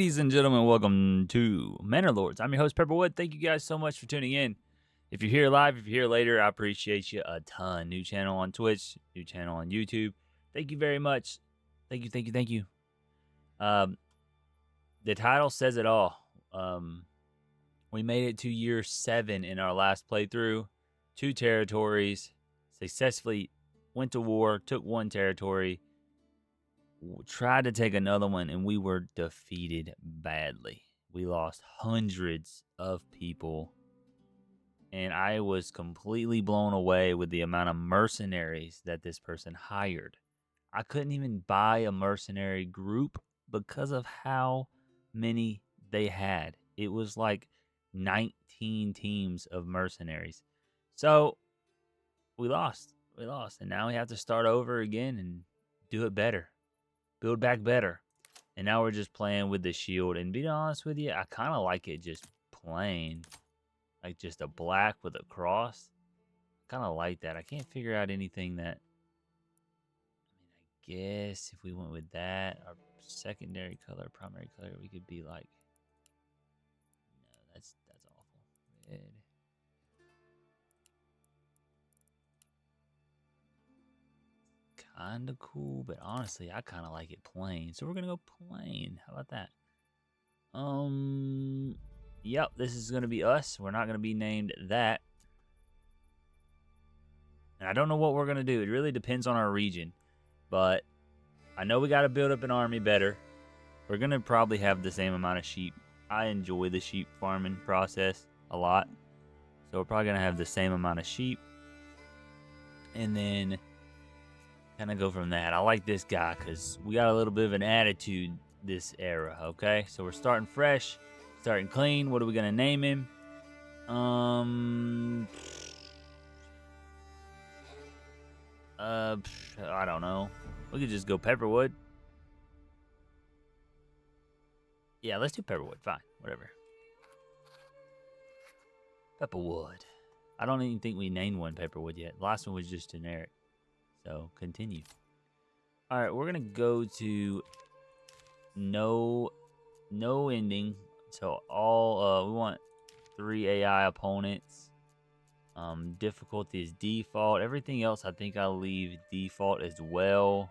Ladies and gentlemen, welcome to Manor Lords. I'm your host, Pepperwood. Thank you guys so much for tuning in. If you're here live, if you're here later, I appreciate you a ton. New channel on Twitch, new channel on YouTube. Thank you very much. Thank you. The title says it all. We made it to year 7 in our last playthrough. 2 territories. Successfully went to war, took 1 territory. Tried to take another one, and we were defeated badly. We lost hundreds of people, and I was completely blown away with the amount of mercenaries that this person hired. I couldn't even buy a mercenary group because of how many they had. It was like 19 teams of mercenaries. So we lost, and now we have to start over again and do it better. Build back better. And now we're just playing with the shield. And being honest with you, I kind of like it just plain. Like just a black with a cross. I kind of like that. I can't figure out anything that... I guess if we went with that, our secondary color, primary color, we could be like... No, that's awful. Red. Kind of cool, but honestly, I kind of like it plain. So we're gonna go plain. How about that? Yep, this is gonna be us. We're not gonna be named that. And I don't know what we're gonna do. It really depends on our region. But I know we gotta build up an army better. We're gonna probably have the same amount of sheep. I enjoy the sheep farming process a lot. So we're probably gonna have the same amount of sheep. And then kind of go from that. I like this guy because we got a little bit of an attitude this era, okay? So we're starting fresh, starting clean. What are we going to name him? I don't know. We could just go Pepperwood. Yeah, let's do Pepperwood. Fine, whatever. Pepperwood. I don't even think we named one Pepperwood yet. The last one was just generic. So, continue. All right, we're going to go to no ending. So, all we want 3 AI opponents. Difficulty is default. Everything else, I think I'll leave default as well.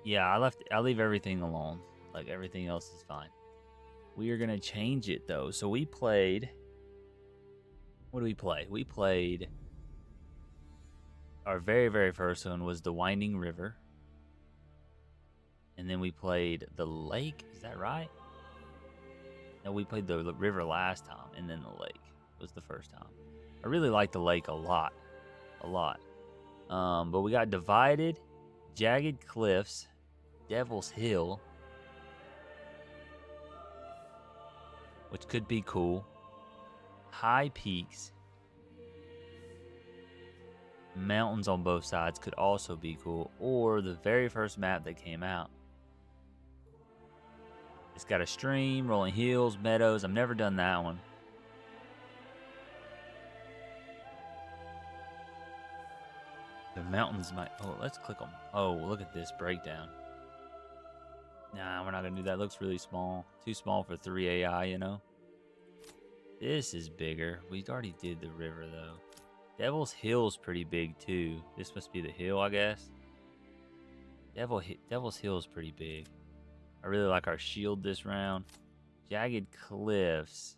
Yeah, I'll leave everything alone. Like, everything else is fine. We are going to change it, though. So, we played... What do we play? We played... Our very, very first one was the Winding River. And then we played the lake. Is that right? No, we played the river last time, and then the lake was the first time. I really like the lake a lot. But we got Divided, Jagged Cliffs, Devil's Hill, which could be cool. High Peaks. Mountains on both sides could also be cool. Or the very first map that came out. It's got a stream, rolling hills, meadows. I've never done that one. The mountains might... Oh, let's click them. Oh, look at this breakdown. Nah, we're not going to do that. It looks really small. Too small for 3 AI, you know? This is bigger. We already did the river, though. Devil's Hill's pretty big, too. This must be the hill, I guess. Devil's Hill is pretty big. I really like our shield this round. Jagged Cliffs.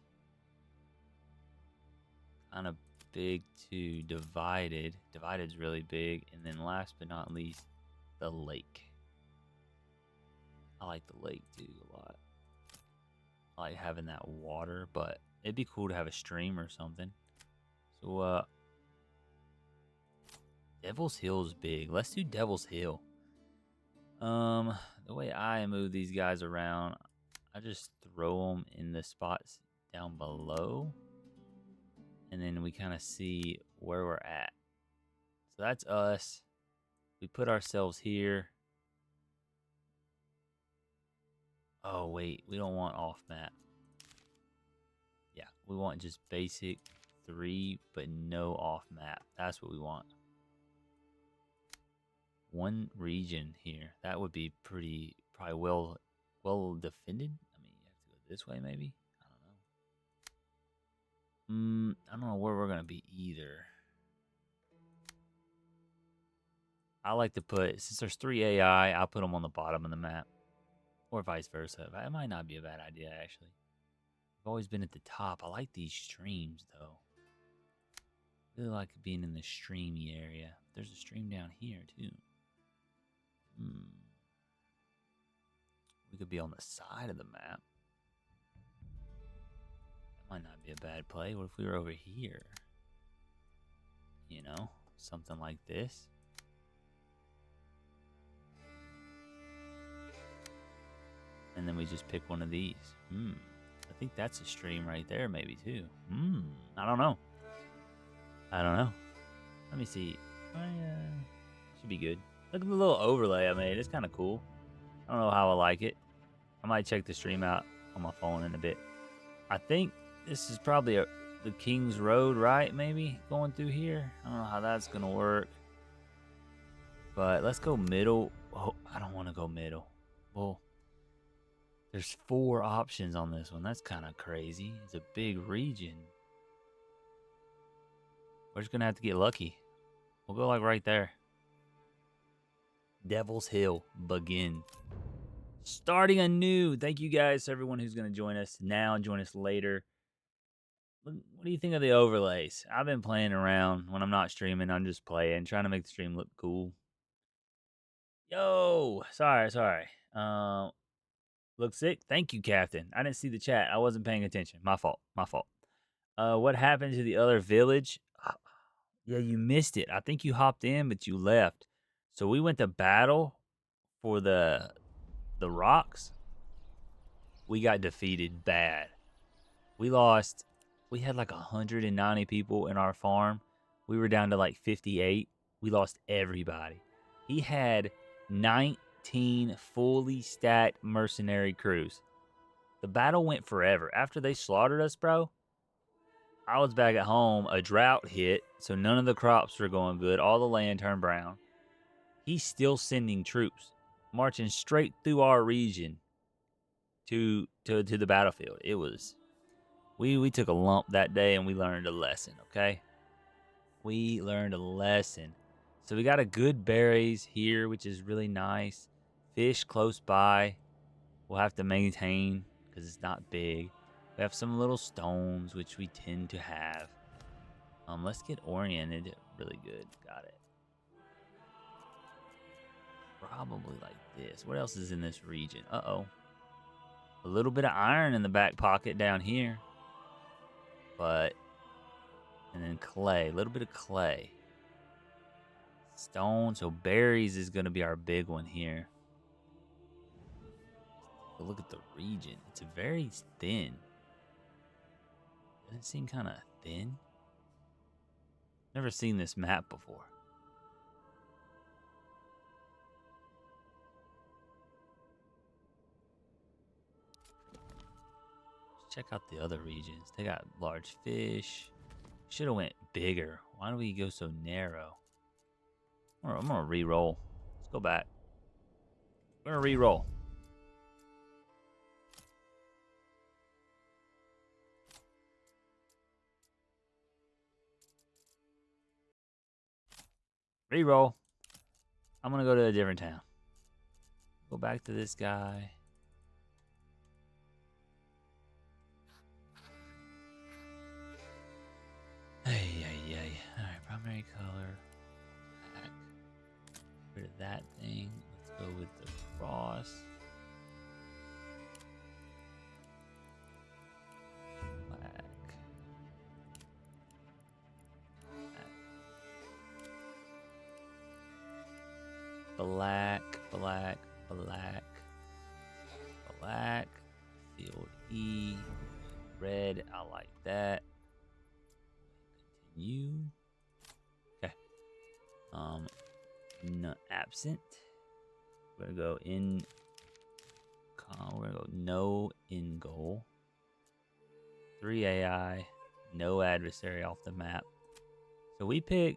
Kind of big, too. Divided. Divided's really big. And then last but not least, the lake. I like the lake, too, a lot. I like having that water, but it'd be cool to have a stream or something. So, Devil's Hill is big. Let's do Devil's Hill. The way I move these guys around, I just throw them in the spots down below. And then we kind of see where we're at. So that's us. We put ourselves here. Oh, wait. We don't want off map. Yeah, we want just basic 3, but no off map. That's what we want. one region here. That would be probably well defended. I mean, you have to go this way, maybe. I don't know. I don't know where we're gonna be either. I like to put, since there's 3 AI, I'll put them on the bottom of the map, or vice versa. That might not be a bad idea, actually. I've always been at the top. I like these streams, though. I really like being in the streamy area. There's a stream down here, too. We could be on the side of the map. That might not be a bad play. What if we were over here? You know, something like this. And then we just pick one of these. I think that's a stream right there, maybe, too. I don't know. Let me see. Should be good. Look at the little overlay I made. It's kind of cool. I don't know how I like it. I might check the stream out on my phone in a bit. I think this is probably the King's Road, right? Maybe going through here. I don't know how that's going to work. But let's go middle. Oh, I don't want to go middle. Well, there's 4 options on this one. That's kind of crazy. It's a big region. We're just going to have to get lucky. We'll go like right there. Devil's Hill, begin. Starting anew. Thank you guys, everyone who's going to join us now and join us later. What do you think of the overlays? I've been playing around. When I'm not streaming, I'm just playing, trying to make the stream look cool. Yo, sorry. Look sick? Thank you, Captain. I didn't see the chat. I wasn't paying attention. My fault. What happened to the other village? Yeah, you missed it. I think you hopped in, but you left. So we went to battle for the rocks. We got defeated bad. We lost. We had like 190 people in our farm. We were down to like 58. We lost everybody. He had 19 fully stacked mercenary crews. The battle went forever. After they slaughtered us, bro, I was back at home. A drought hit, so none of the crops were going good. All the land turned brown. He's still sending troops, marching straight through our region to the battlefield. It was, we took a lump that day and we learned a lesson, okay? We learned a lesson. So we got a good berries here, which is really nice. Fish close by. We'll have to maintain because it's not big. We have some little stones, which we tend to have. Let's get oriented really good. Got it. Probably like this. What else is in this region? Uh-oh. A little bit of iron in the back pocket down here. But, and then clay. A little bit of clay. Stone. So berries is going to be our big one here. But look at the region. It's very thin. Doesn't it seem kind of thin? Never seen this map before. Check out the other regions. They got large fish. Should have went bigger. Why do we go so narrow? I'm gonna re-roll. Let's go back. We're gonna re-roll. Re-roll. I'm gonna go to a different town. Go back to this guy. Alright, primary color. Black. Rid of that thing. Let's go with the cross. Black. Black. Field E. Red. I like that. Continue. Okay. No, absent. We're gonna go in. We're gonna go no in goal. 3 AI. No adversary off the map. So we pick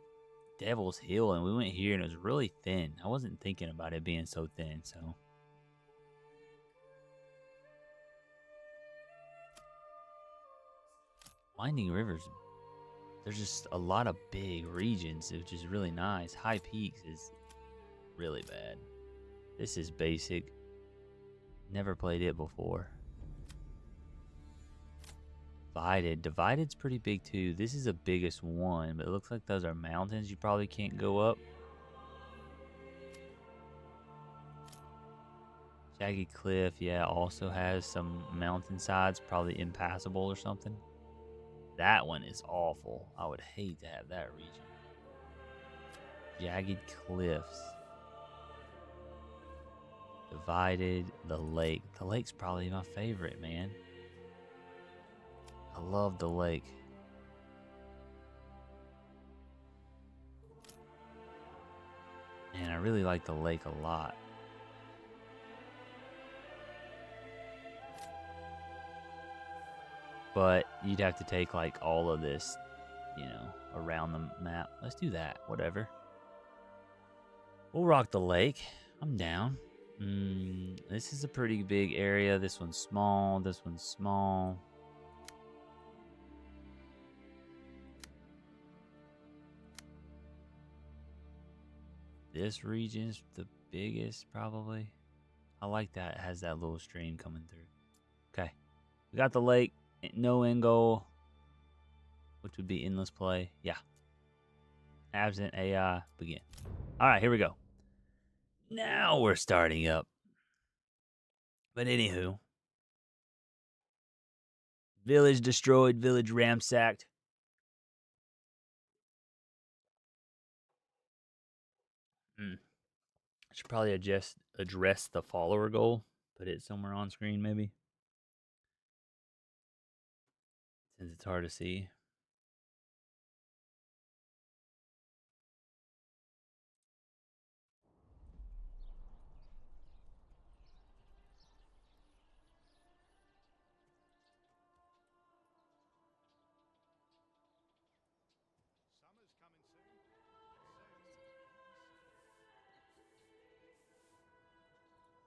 Devil's Hill, and we went here, and it was really thin. I wasn't thinking about it being so thin, so. Winding Rivers, there's just a lot of big regions, which is really nice. High Peaks is really bad. This is basic. Never played it before. Divided's pretty big too. This is the biggest one, but it looks like those are mountains you probably can't go up. Jagged Cliff, yeah, also has some mountainsides, probably impassable or something. That one is awful. I would hate to have that region. Jagged Cliffs. Divided, the lake. The lake's probably my favorite, man. I love the lake. Man, I really like the lake a lot. But you'd have to take like all of this, you know, around the map. Let's do that. Whatever. We'll rock the lake. I'm down. This is a pretty big area. This one's small. This one's small. This region's the biggest, probably. I like that. It has that little stream coming through. Okay. We got the lake. No end goal, which would be endless play. Yeah. Absent AI. Begin. All right, here we go. Now we're starting up. But anywho. Village destroyed. Village ransacked. I should probably address the follower goal. Put it somewhere on screen, maybe. Since it's hard to see.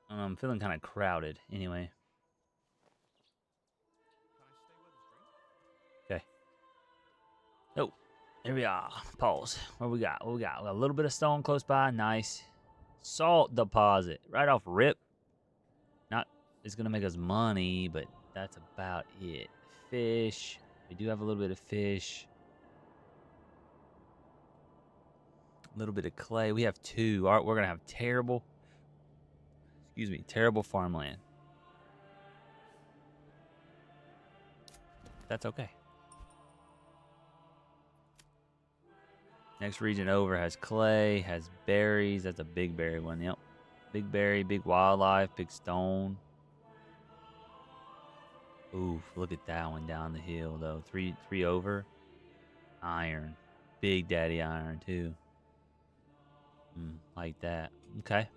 I'm feeling kind of crowded anyway. Okay. Oh, there we are. Pause. What we got? What we got? We got a little bit of stone close by. Nice. Salt deposit. Right off rip. Not, it's going to make us money, but that's about it. Fish. We do have a little bit of fish. A little bit of clay. We have two. We're going to have terrible farmland. That's okay. Next region over has clay, has berries. That's a big berry one. Yep. Big berry, big wildlife, big stone. Oof, look at that one down the hill, though. Three over. Iron. Big daddy iron, too. Like that. Okay.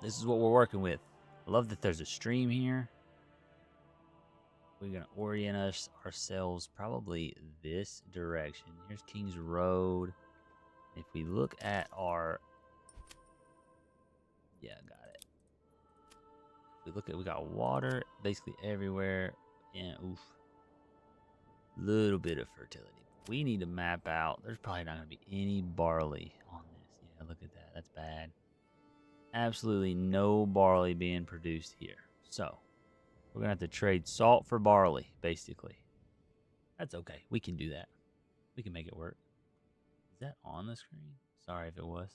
This is what we're working with. I love that there's a stream here. We're going to orient ourselves probably this direction. Here's King's Road. If we look at our... Yeah, got it. We got water basically everywhere. And oof. Little bit of fertility. We need to map out. There's probably not going to be any barley on this. Yeah, look at that. That's bad. Absolutely no barley being produced here. So, we're going to have to trade salt for barley, basically. That's okay. We can do that. We can make it work. Is that on the screen? Sorry if it was.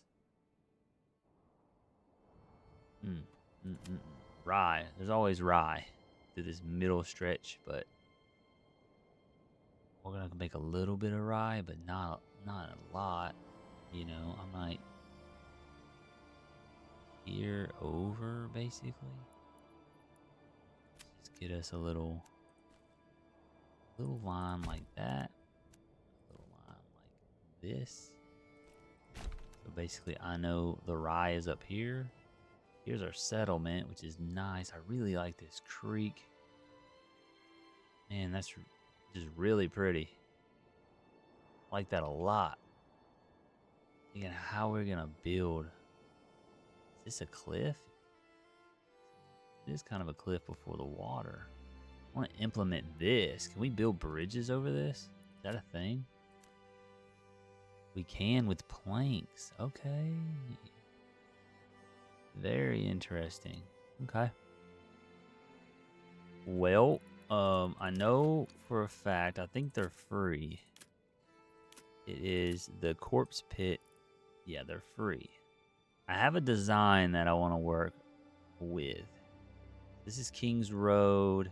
Rye. There's always rye through this middle stretch, but we're going to make a little bit of rye, but not a lot. You know, I might here over, basically. Just get us a little line like that. A little line like this. So basically, I know the rye is up here. Here's our settlement, which is nice. I really like this creek. Man, that's just really pretty. I like that a lot. Thinking how we're gonna build. Is this a cliff? It is kind of a cliff before the water. I want to implement this. Can we build bridges over this? Is that a thing? We can with planks. Okay. Very interesting. Okay. Well, I know for a fact, I think they're free. It is the corpse pit. Yeah, they're free. I have a design that I want to work with. This is King's Road.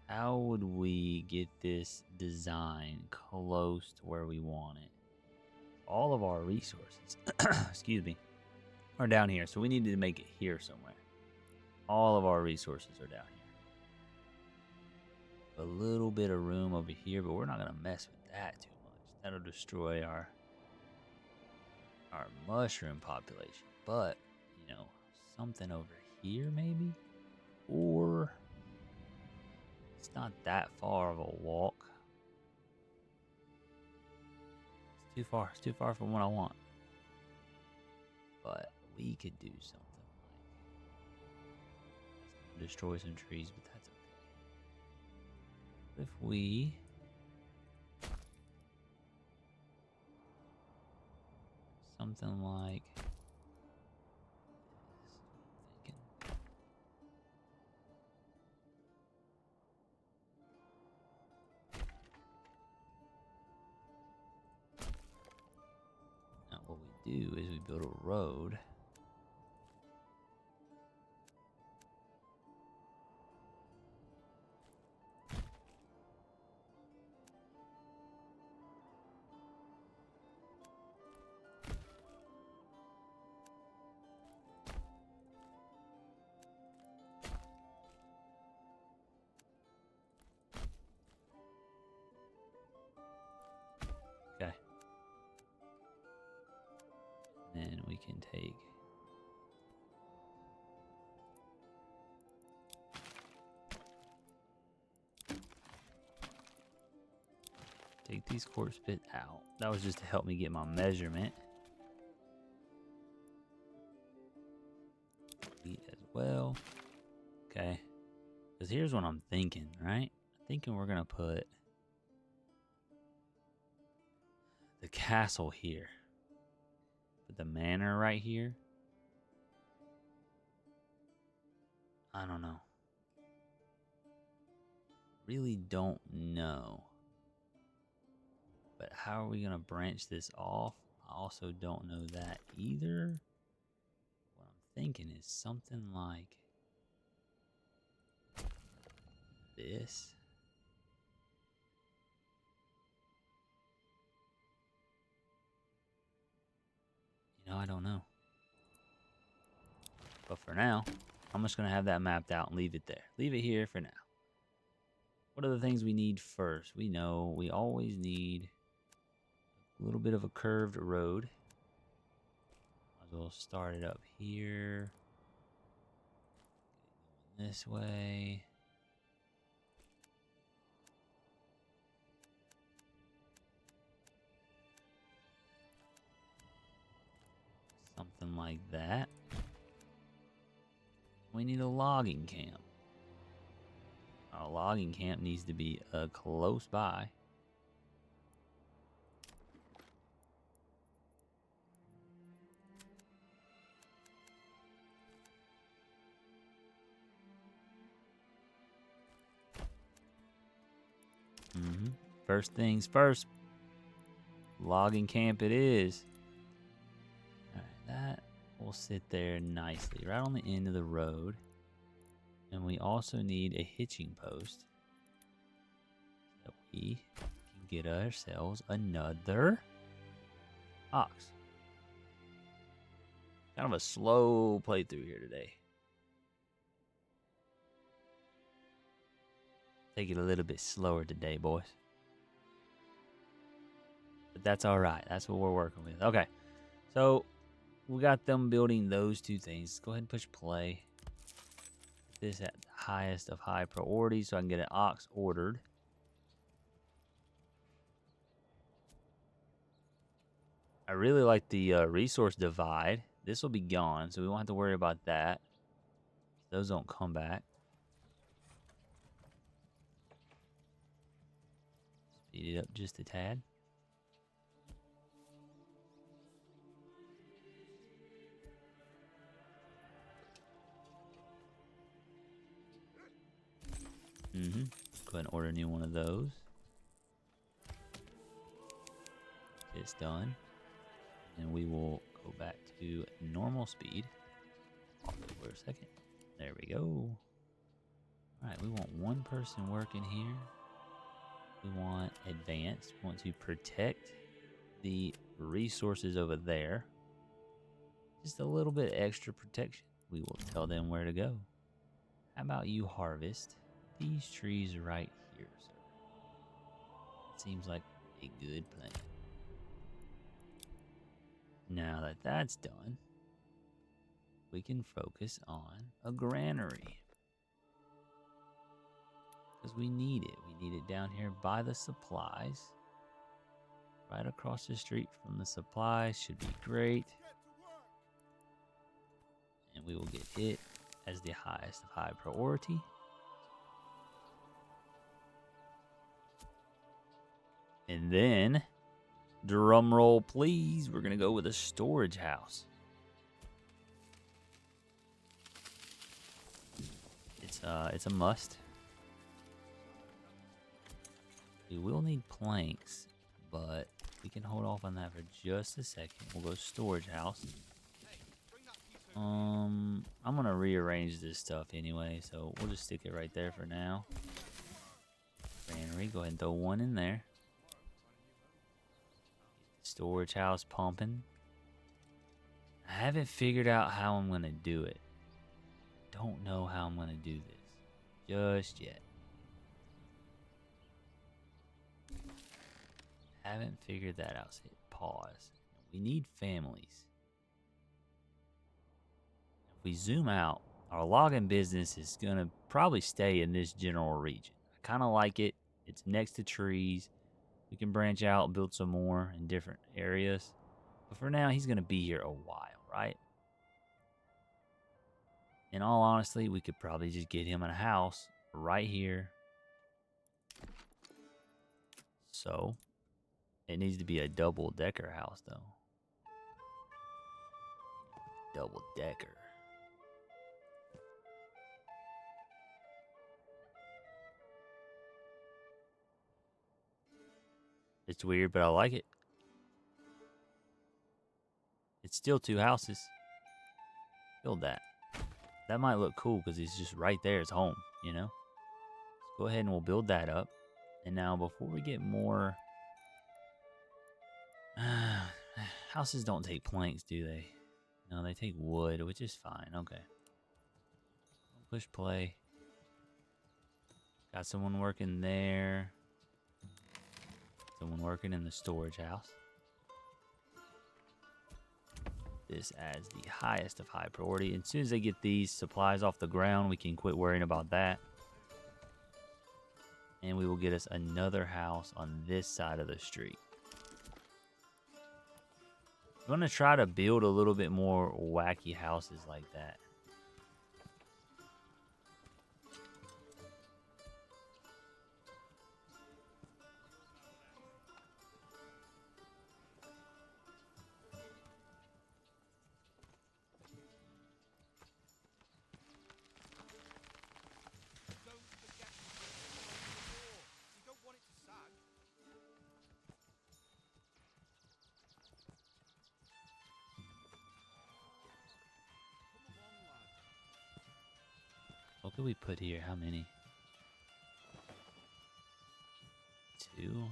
How would we get this design close to where we want it? All of our resources, excuse me, are down here. So we need to make it here somewhere. All of our resources are down here. A little bit of room over here, but we're not going to mess with that too much. That'll destroy our mushroom population. But, you know, something over here maybe? Or it's not that far of a walk. It's too far. It's too far from what I want. But we could do something like destroy some trees, but that's okay. What if we something like this? Now what we do is we build a road. Okay. Then we can take these corpse bits out. That was just to help me get my measurement. Wheat as well. Okay. Because here's what I'm thinking, right? I'm thinking we're going to put the castle here. Put the manor right here. I don't know. Really don't know. But how are we going to branch this off? I also don't know that either. What I'm thinking is something like this. You know, I don't know. But for now, I'm just going to have that mapped out and leave it there. Leave it here for now. What are the things we need first? We know we always need a little bit of a curved road. Might as well start it up here. Going this way. Something like that. We need a logging camp. Our logging camp needs to be close by. First things first. Logging camp it is. Alright, that will sit there nicely, right on the end of the road. And we also need a hitching post. So we can get ourselves another ox. Kind of a slow playthrough here today. Take it a little bit slower today, boys. But that's all right. That's what we're working with. Okay. So we got them building those two things. Let's go ahead and push play. Put this at the highest of high priority so I can get an ox ordered. I I really like the resource divide. This will be gone, so we won't have to worry about that. Those don't come back. Speed it up just a tad. Go ahead and order a new one of those. It's done. And we will go back to normal speed. Pause it for a second. There we go. Alright, we want one person working here. We want advanced. We want to protect the resources over there. Just a little bit extra protection. We will tell them where to go. How about you harvest these trees right here, sir? Seems like a good plan. Now that that's done, we can focus on a granary. Because we need it. We need it down here by the supplies. Right across the street from the supplies should be great. And we will get it as the highest of high priority. And then, drum roll please, we're gonna go with a storage house. It's a must. We will need planks, but we can hold off on that for just a second. We'll go storage house. I'm gonna rearrange this stuff anyway, so we'll just stick it right there for now. Granary, go ahead and throw one in there. Storage house pumping. I haven't figured out how I'm gonna do it. Don't know how I'm gonna do this just yet. Haven't figured that out. So hit pause. We need families. If we zoom out, our logging business is gonna probably stay in this general region. I kind of like it. It's next to trees. We can branch out and build some more in different areas. But for now, he's gonna be here a while, right? In all honesty, we could probably just get him a house right here. So, it needs to be a double-decker house, though. Double-decker. It's weird, but I like it. It's still two houses. Build that. That might look cool because it's just right there. It's home, you know? Let's go ahead and we'll build that up. And now before we get more... houses don't take planks, do they? No, they take wood, which is fine. Okay. Push play. Got someone working there. Someone working in the storage house. This as the highest of high priority. And as soon as they get these supplies off the ground, we can quit worrying about that. And we will get us another house on this side of the street. I'm going to try to build a little bit more wacky houses like that. What could we put here? How many? 2.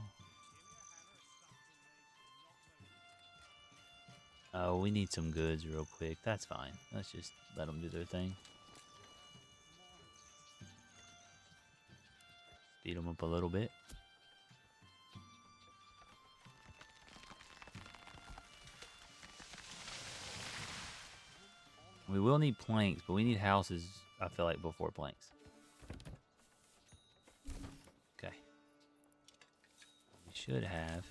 Oh, we need some goods real quick. That's fine. Let's just let them do their thing. Speed them up a little bit. We will need planks, but we need houses, I feel like, before planks. Okay. We should have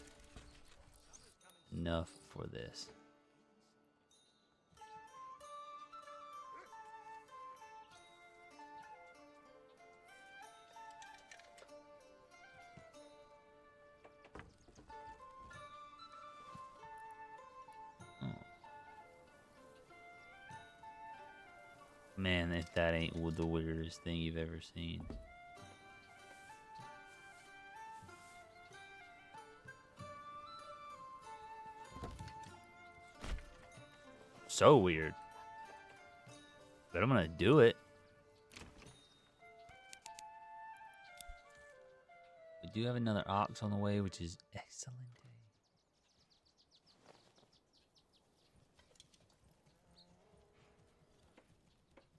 enough for this. Man, if that ain't the weirdest thing you've ever seen. So weird. But I'm gonna do it. We do have another ox on the way, which is excellent.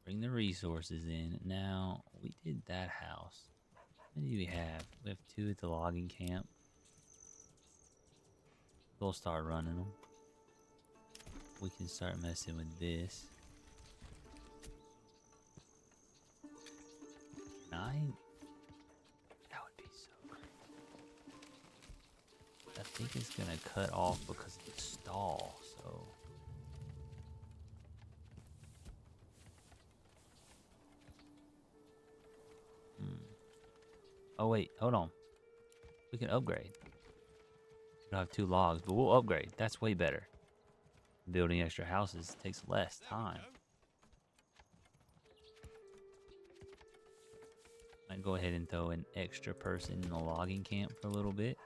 Bring the resources in. Now, we did that house. What do we have? We have 2 at the logging camp. We'll start running them. We can start messing with this. 9? That would be so great. I think it's gonna cut off because of the stall, so. Oh wait, hold on. We can upgrade. We don't have 2 logs, but we'll upgrade. That's way better. Building extra houses takes less time. Might go ahead and throw an extra person in the logging camp for a little bit.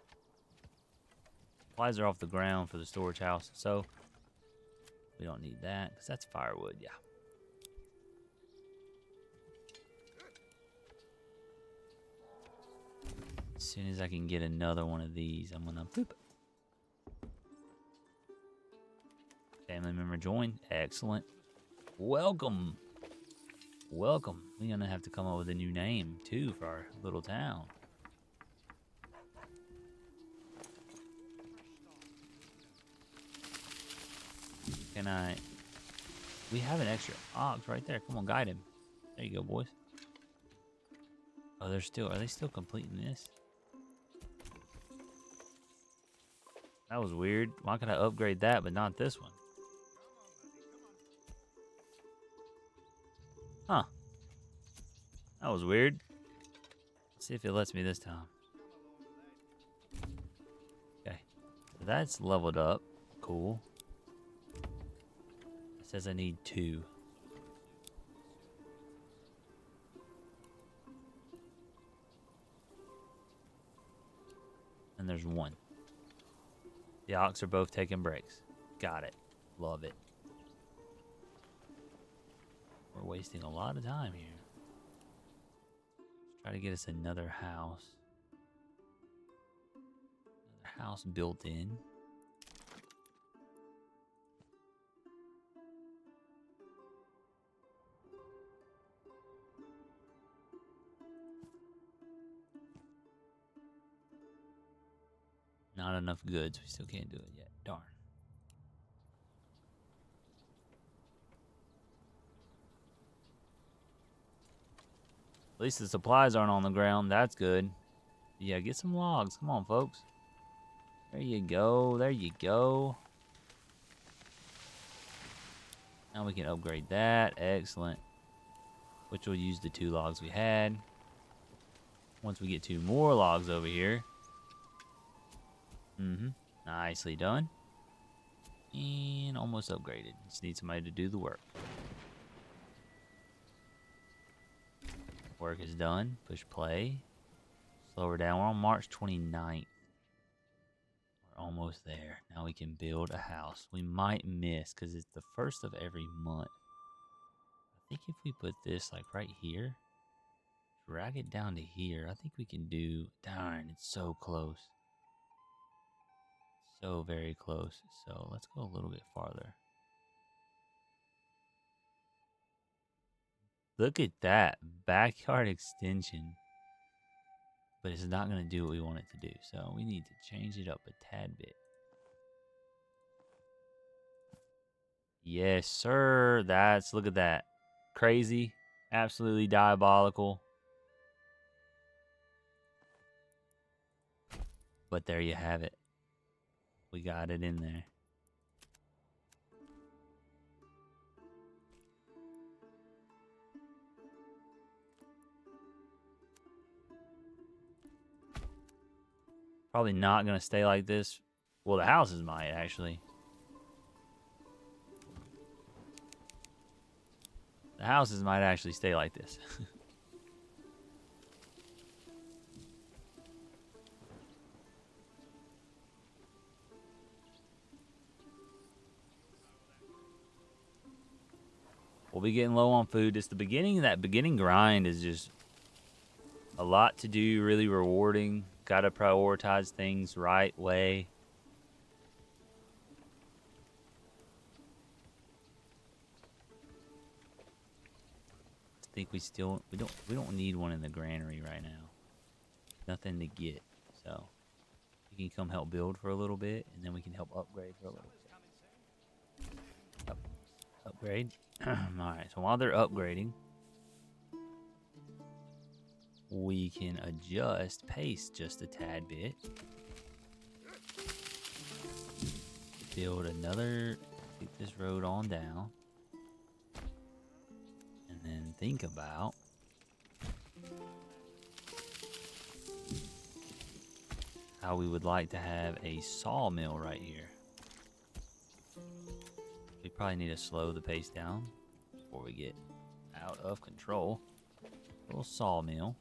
Supplies are off the ground for the storage house, so we don't need that because that's firewood, yeah. As soon as I can get another one of these, I'm gonna boop. Family member join. Excellent. Welcome. Welcome. We're gonna have to come up with a new name too for our little town. Can I? We have an extra ox right there. Come on, guide him. There you go, boys. Oh, are they still completing this? That was weird. Why could I upgrade that but not this one? Huh. That was weird. Let's see if it lets me this time. Okay. So that's leveled up. Cool. It says I need 2. And there's 1. The ox are both taking breaks. Got it. Love it. We're wasting a lot of time here. Let's try to get us another house. Another house built in. Not enough goods. We still can't do it yet. Darn. At least the supplies aren't on the ground. That's good. Yeah, get some logs. Come on, folks. There you go. There you go. Now we can upgrade that. Excellent. Which will use the 2 logs we had. Once we get 2 more logs over here. Nicely done. And almost upgraded. Just need somebody to do the work. Work is done. Push play. Slow her down. We're on March 29th. We're almost there. Now we can build a house. We might miss because it's the first of every month. I think if we put this like right here, drag it down to here, I think we can do. Darn, it's so close. So very close. So let's go a little bit farther. Look at that backyard extension. But it's not going to do what we want it to do. So we need to change it up a tad bit. Yes, sir. Look at that. Crazy. Absolutely diabolical. But there you have it. We got it in there. Probably not going to stay like this. Well, the houses might, actually. The houses might actually stay like this. We'll be getting low on food. It's the beginning. That beginning grind is just a lot to do, really rewarding. Got to prioritize things right way. I think we don't need one in the granary right now. Nothing to get, so you can come help build for a little bit, and then we can help upgrade for a little bit. Upgrade. Alright, so while they're upgrading, we can adjust pace just a tad bit. Build another, get this road on down. And then think about how we would like to have a sawmill right here. We probably need to slow the pace down before we get out of control. A little sawmill.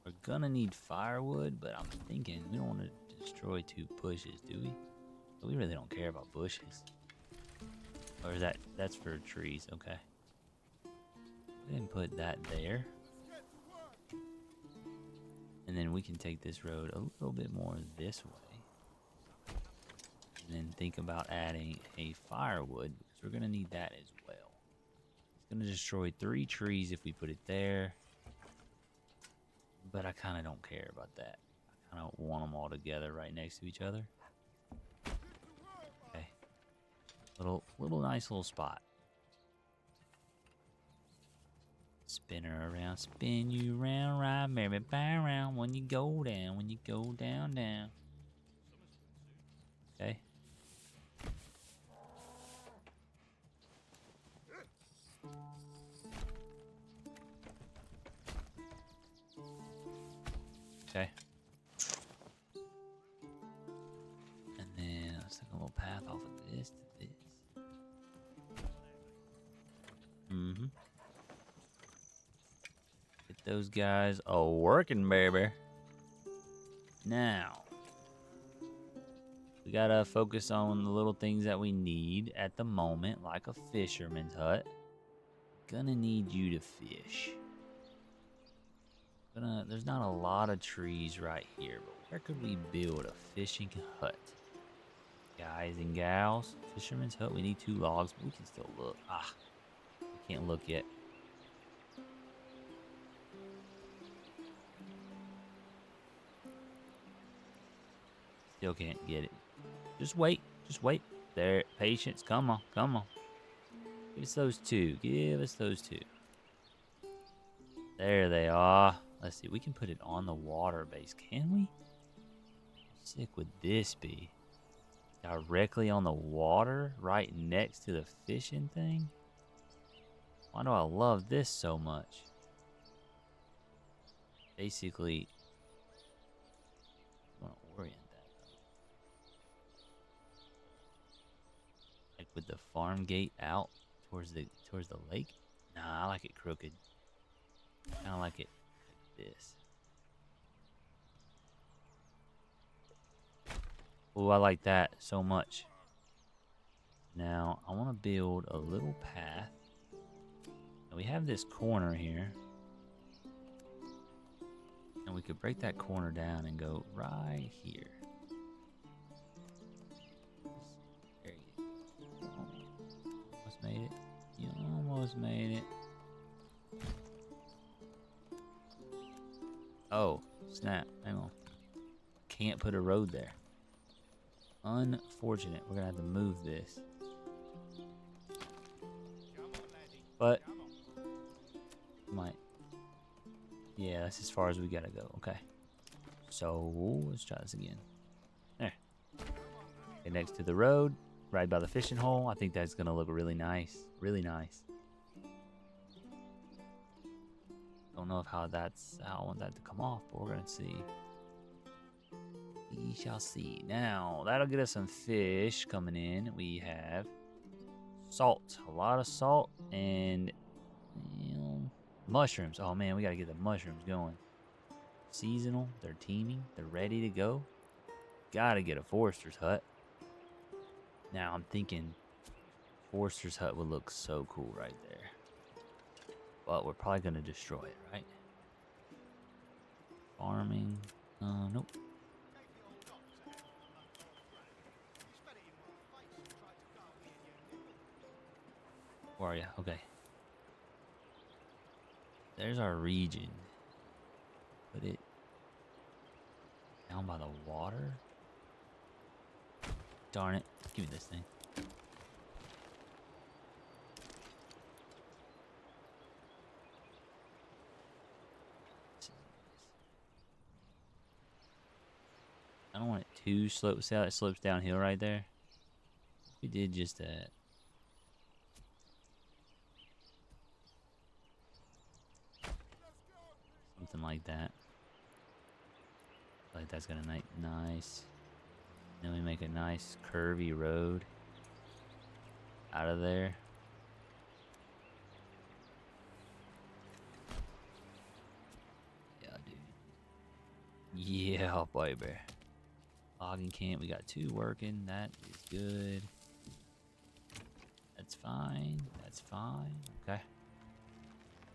We're gonna need firewood, but I'm thinking we don't want to destroy 2 bushes, do we? But we really don't care about bushes. Or is that's for trees, okay. Go ahead and put that there. And then we can take this road a little bit more this way. And then think about adding a firewood, because we're gonna need that as well. It's gonna destroy 3 trees if we put it there. But I kind of don't care about that. I kind of want them all together right next to each other. Okay. Little nice little spot. Spin her around, spin you round, right, merry round. When you go down, down. Okay. Okay. And then let's take a little path off of this to this. Get those guys working, baby. Now, we gotta focus on the little things that we need at the moment, like a fisherman's hut. Gonna need you to fish. There's not a lot of trees right here, but where could we build a fishing hut? Guys and gals, fisherman's hut, we need 2 logs, but we can still look. We can't look yet. Still can't get it. Just wait. There, patience, come on. Give us those 2, There they are. Let's see, we can put it on the water base, can we? How sick would this be? Directly on the water, right next to the fishing thing? Why do I love this so much? Basically, I want to orient that though. Like with the farm gate out towards the lake? Nah, I like it crooked. Kind of like it like this. Oh, I like that so much. Now, I want to build a little path. Now, we have this corner here. And we could break that corner down and go right here. There you go. Almost made it. You almost made it. Oh, snap. Hang on. Can't put a road there. Unfortunate. We're going to have to move this. But, might. Yeah, that's as far as we got to go. Okay. So, let's try this again. There. Okay, next to the road, right by the fishing hole. I think that's gonna look really nice. Really nice. Don't know how I want that to come off, but we're gonna see. We shall see. Now, that'll get us some fish coming in. We have salt. A lot of salt and mushrooms. Oh man, we gotta get the mushrooms going. Seasonal. They're teeming. They're ready to go. Gotta get a forester's hut. Now I'm thinking forester's hut would look so cool right there. But we're probably gonna destroy it, right? Farming. Nope. Where are you? Okay. There's our region. Put it down by the water. Darn it. Give me this thing. I don't want it too slow. See how it slopes downhill right there? We did just that. Something like that. Like that's gonna make nice. Then we make a nice curvy road out of there. Yeah, dude. Yeah, baby. Logging camp, we got 2 working. That is good. That's fine. That's fine. Okay.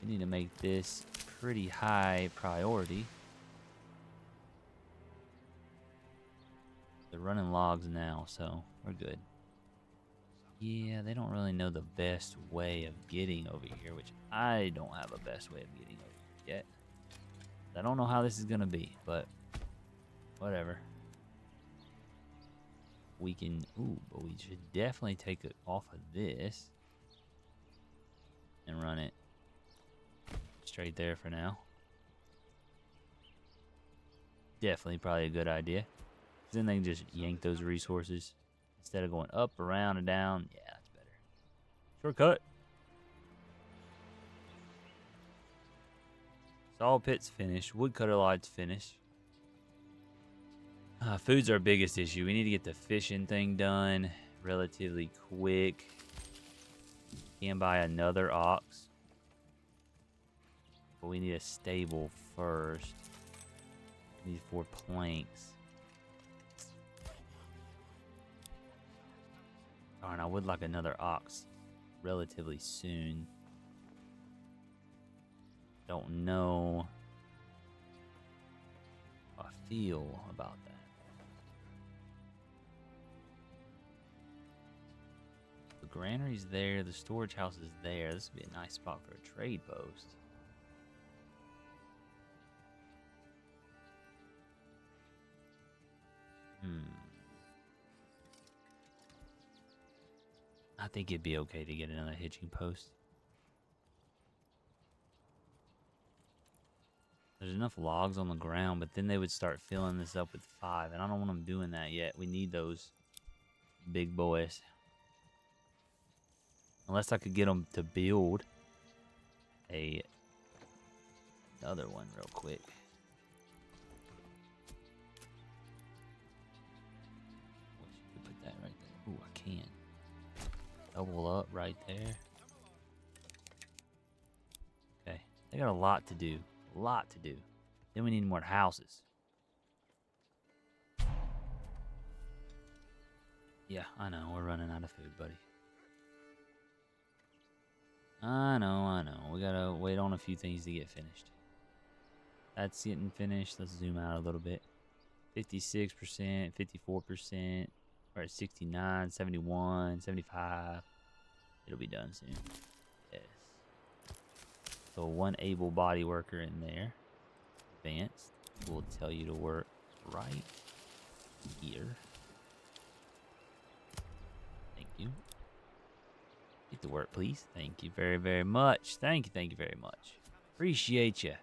We need to make this pretty high priority. They're running logs now, so we're good. Yeah, they don't really know the best way of getting over here, which I don't have a best way of getting over here yet. I don't know how this is gonna be, but whatever. We can, but we should definitely take it off of this and run it straight there for now. Definitely probably a good idea. Then they can just yank those resources instead of going up, around, and down. Yeah, that's better. Shortcut. Saw pit's finished. Woodcutter lodge finished. Food's our biggest issue. We need to get the fishing thing done relatively quick. Can buy another ox. But we need a stable first. We need 4 planks. Darn, I would like another ox relatively soon. Don't know how I feel about that. The granary's there, the storage house is there. This would be a nice spot for a trade post. I think it'd be okay to get another hitching post. There's enough logs on the ground, but then they would start filling this up with 5, and I don't want them doing that yet. We need those big boys. Unless I could get them to build another one real quick. Put that right there. Ooh, I can. Double up right there. Okay, they got a lot to do. A lot to do. Then we need more houses. Yeah, I know. We're running out of food, buddy. I know. We gotta wait on a few things to get finished. That's getting finished. Let's zoom out a little bit. 56%, 54%. We're at 69, 71, 75. It'll be done soon. Yes. So 1 able body worker in there. Advanced. Will tell you to work right here. Thank you. Get to work, please. Thank you very, very much. Thank you very much. Appreciate you.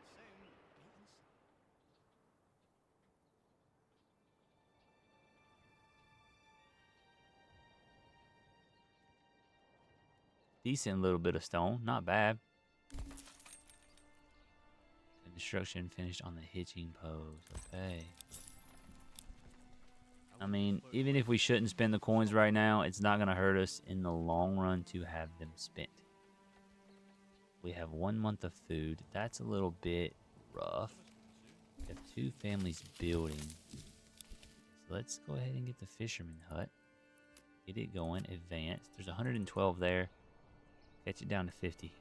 Decent little bit of stone. Not bad. Construction finished on the hitching post. Okay. I mean, even if we shouldn't spend the coins right now, it's not going to hurt us in the long run to have them spent. We have 1 month of food. That's a little bit rough. We have 2 families building. So let's go ahead and get the fisherman hut. Get it going. Advance. There's 112 there. Catch it down to 50.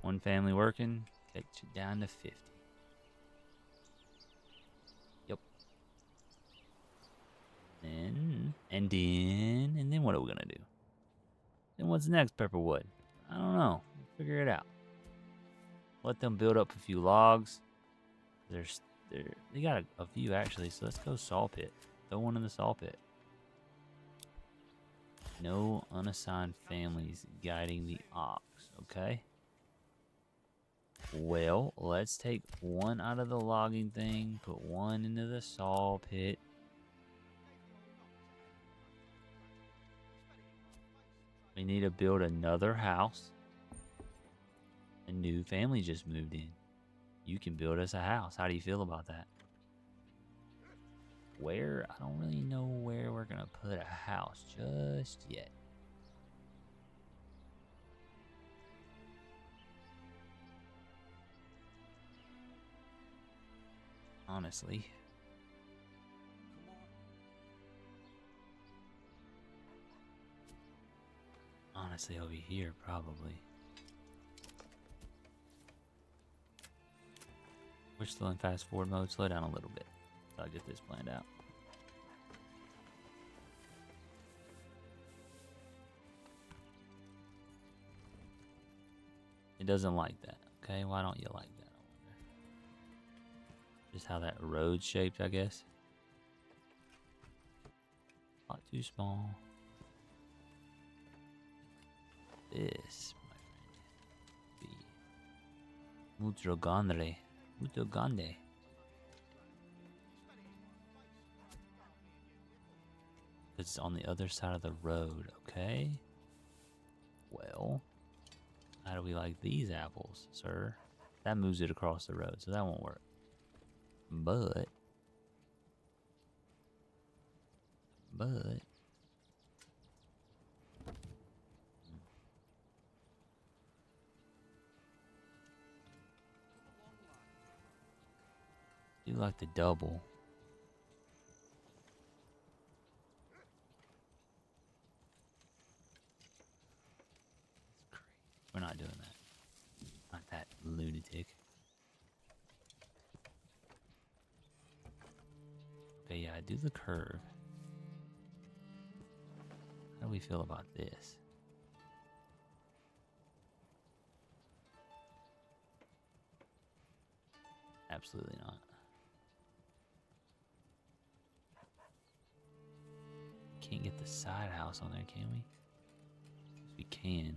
1 family working. Catch it down to 50. Yep. And then what are we gonna do? Then what's next, Pepperwood? I don't know. We'll figure it out. Let them build up a few logs. They got a few actually, so let's go saw pit. Throw one in the saw pit. No unassigned families guiding the ox, okay? Well, let's take 1 out of the logging thing, put 1 into the saw pit. We need to build another house. A new family just moved in. You can build us a house. How do you feel about that? Where? I don't really know where we're going to put a house just yet. Honestly. Honestly, over here, probably. We're still in fast forward mode. Slow down a little bit so I get this planned out. It doesn't like that. Okay, why don't you like that? I wonder. Just how that road's shaped, I guess. Not too small. This, my friend, be molto grande. Molto grande. It's on the other side of the road, okay? Well, how do we like these apples, sir? That moves it across the road, so that won't work. But do like the double. We're not doing that. Not that lunatic. Okay, yeah, do the curve. How do we feel about this? Absolutely not. Can't get the side house on there, can we? Yes, we can.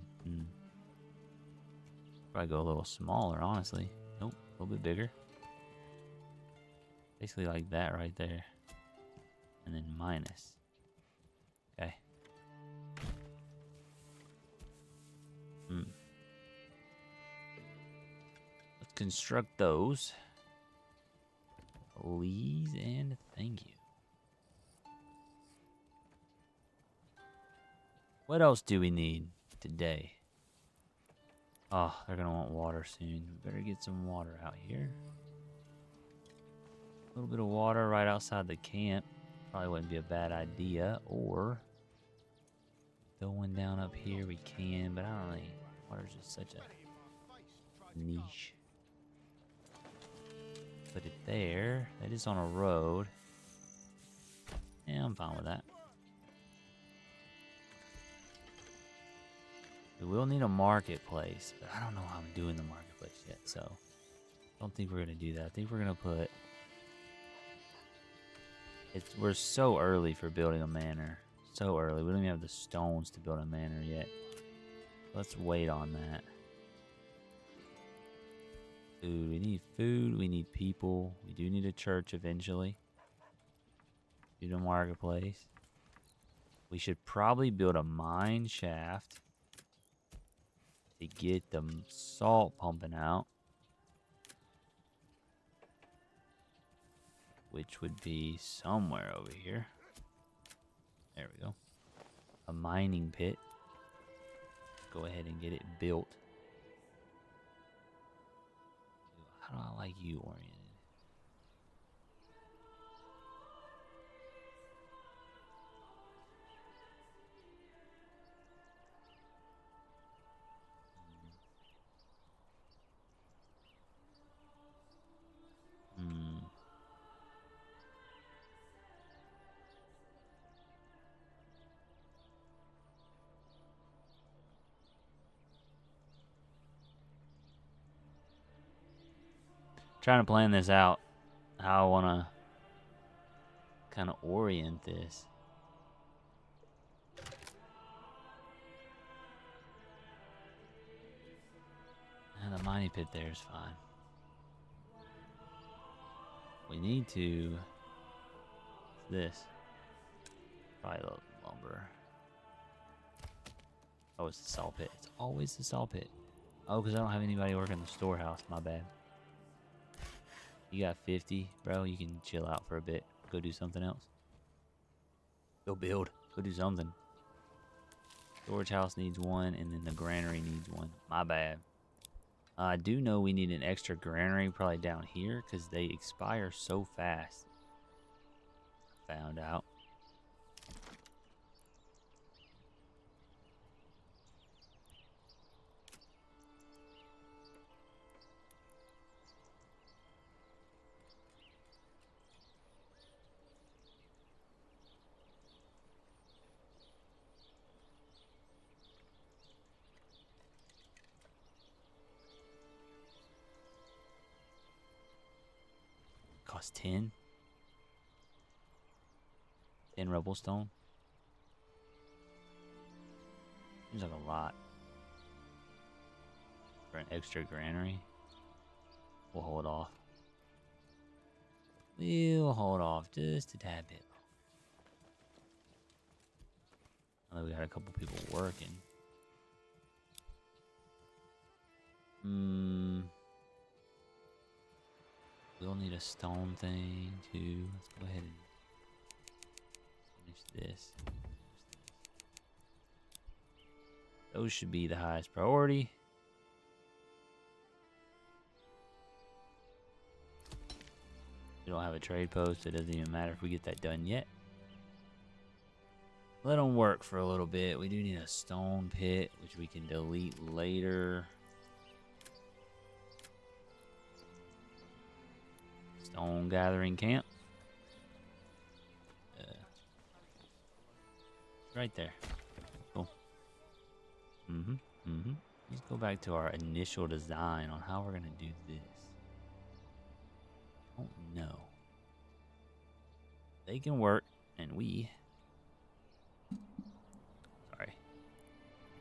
Probably go a little smaller, honestly. Nope, a little bit bigger. Basically like that right there. And then minus. Okay. Let's construct those. Please and thank you. What else do we need today? Oh, they're gonna want water soon. We better get some water out here. A little bit of water right outside the camp. Probably wouldn't be a bad idea. Or going down up here we can, but I don't really. Water's just such a niche. Put it there. That is on a road. Yeah, I'm fine with that. We will need a marketplace, but I don't know how I'm doing the marketplace yet, so I don't think we're gonna do that. I think we're gonna put. We're so early for building a manor. So early. We don't even have the stones to build a manor yet. Let's wait on that. Food. We need food. We need people. We do need a church eventually. Do the marketplace. We should probably build a mine shaft to get the salt pumping out, which would be somewhere over here. There we go. A mining pit. Go ahead and get it built. How do I like you oriented? Trying to plan this out, how I want to kind of orient this. And the mining pit there is fine. We need to... this. Probably the lumber. Oh, it's the salt pit. It's always the salt pit. Oh, because I don't have anybody working the storehouse. My bad. You got 50, bro. You can chill out for a bit. Go do something else. Go build. Go do something. Storage house needs one, and then the granary needs one. My bad. I do know we need an extra granary probably down here because they expire so fast. Found out. Cost 10? 10 rubble stone? Seems like a lot. For an extra granary? We'll hold off. We'll hold off just a tad bit. I know we got a couple people working. We'll need a stone thing too. Let's go ahead and finish this. Those should be the highest priority. We don't have a trade post. It doesn't even matter if we get that done yet. Let them work for a little bit. We do need a stone pit, which we can delete later. Stone gathering camp. Right there. Cool. Let's go back to our initial design on how we're going to do this. Oh no. They can work, and we... sorry.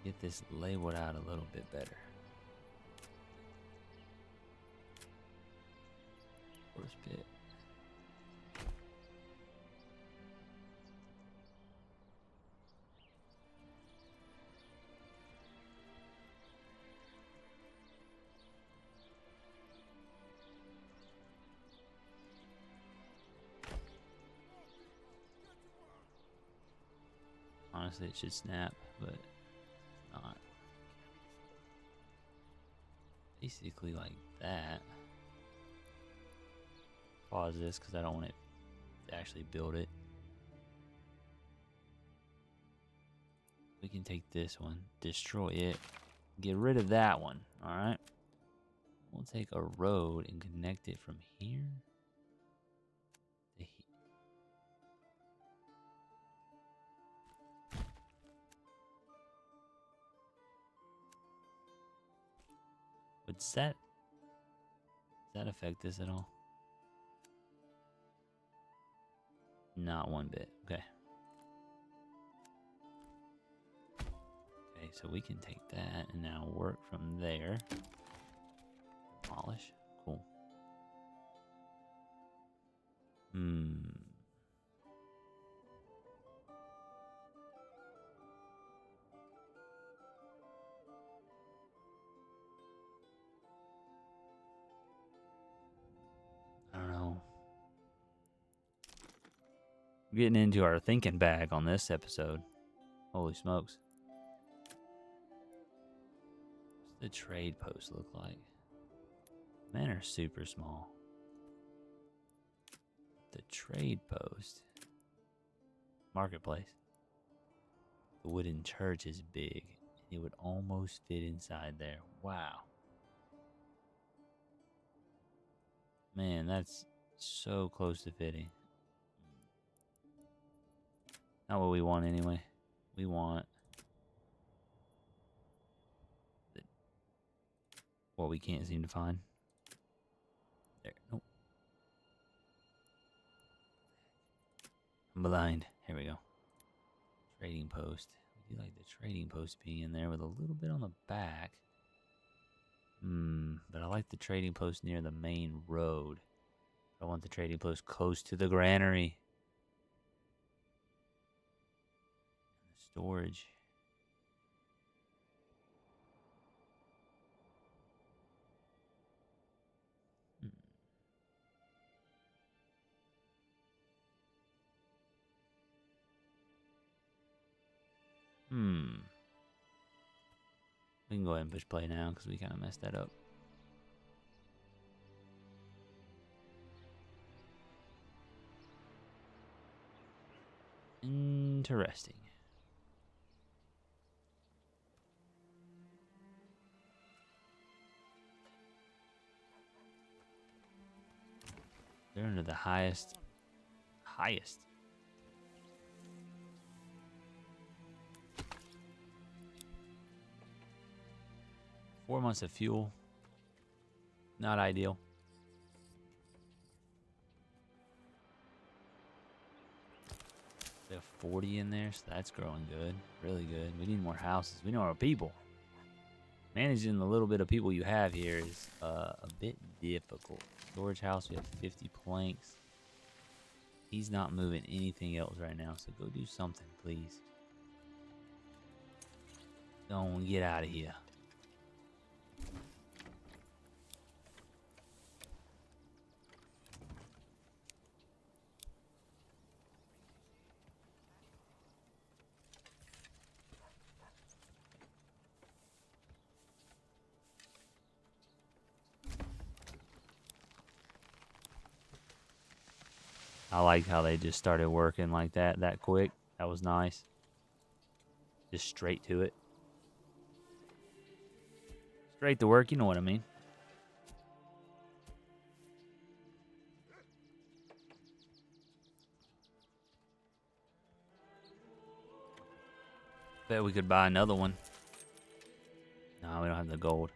Get this labeled out a little bit better. First bit. Honestly, it should snap, but it's not. Basically like that. Pause this because I don't want it to actually build it. We can take this one, destroy it, get rid of that one, alright? We'll take a road and connect it from here to here. Does that affect this at all? Not one bit. Okay. Okay, so we can take that and now work from there. Demolish. Cool. We're getting into our thinking bag on this episode. Holy smokes. What's the trade post look like? Men are super small. The trade post. Marketplace. The wooden church is big. It would almost fit inside there. Wow. Man, that's so close to fitting. Not what we want anyway. We want what we can't seem to find. There. Nope. I'm blind. Here we go. Trading post. We do like the trading post being in there with a little bit on the back. But I like the trading post near the main road. I want the trading post close to the granary. And the storage. We can go ahead and push play now because we kind of messed that up. Interesting. They're under the highest. 4 months of fuel. Not ideal. They have 40 in there, so that's growing good. Really good. We need more houses. We need more people. Managing the little bit of people you have here is a bit difficult. Storage house, we have 50 planks. He's not moving anything else right now, so go do something, please. Don't get out of here. I like how they just started working like that quick. That was nice. Just straight to it. Straight to work, you know what I mean. Bet we could buy another one. No, we don't have the gold.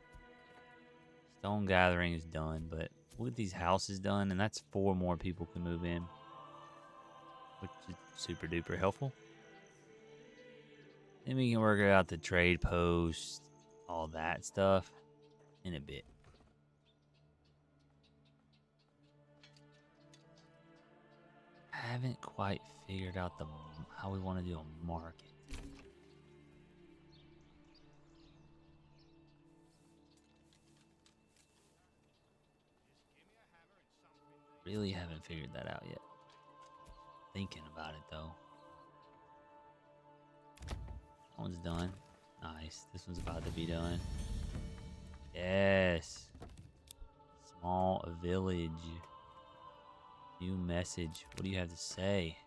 Stone gathering is done, but we'll get these houses done, and that's 4 more people can move in. Which is super duper helpful. Then we can work out the trade post, all that stuff in a bit. Haven't quite figured out how we want to do a market. Really haven't figured that out yet. Thinking about it though. That one's done. Nice. This one's about to be done. Yes. Small village. New message. What do you have to say?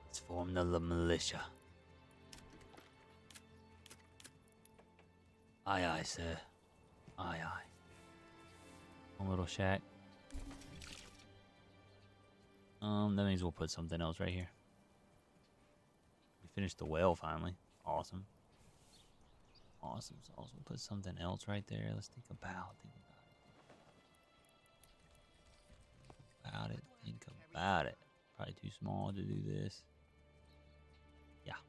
Let's form the militia. Aye, aye, sir. Aye, aye. One little shack. That means we'll put something else right here. We finished the well finally. Awesome. Awesome. So also put something else right there. Let's think about it. Think about it. Probably too small to do this. Yeah.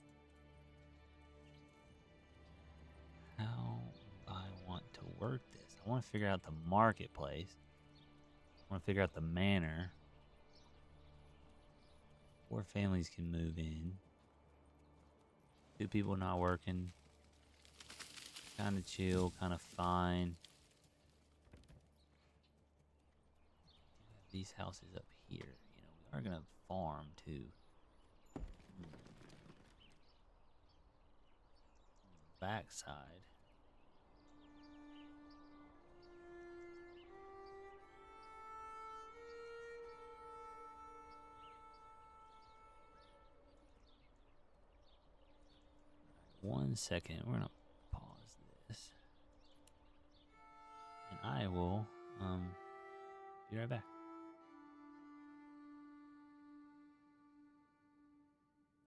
How I want to work this. I want to figure out the marketplace. I want to figure out the manor. 4 families can move in. 2 people not working. Kind of chill, kind of fine. these houses up here. You know, we are gonna farm too. On the back side. One second, we're gonna pause this, and I will be right back.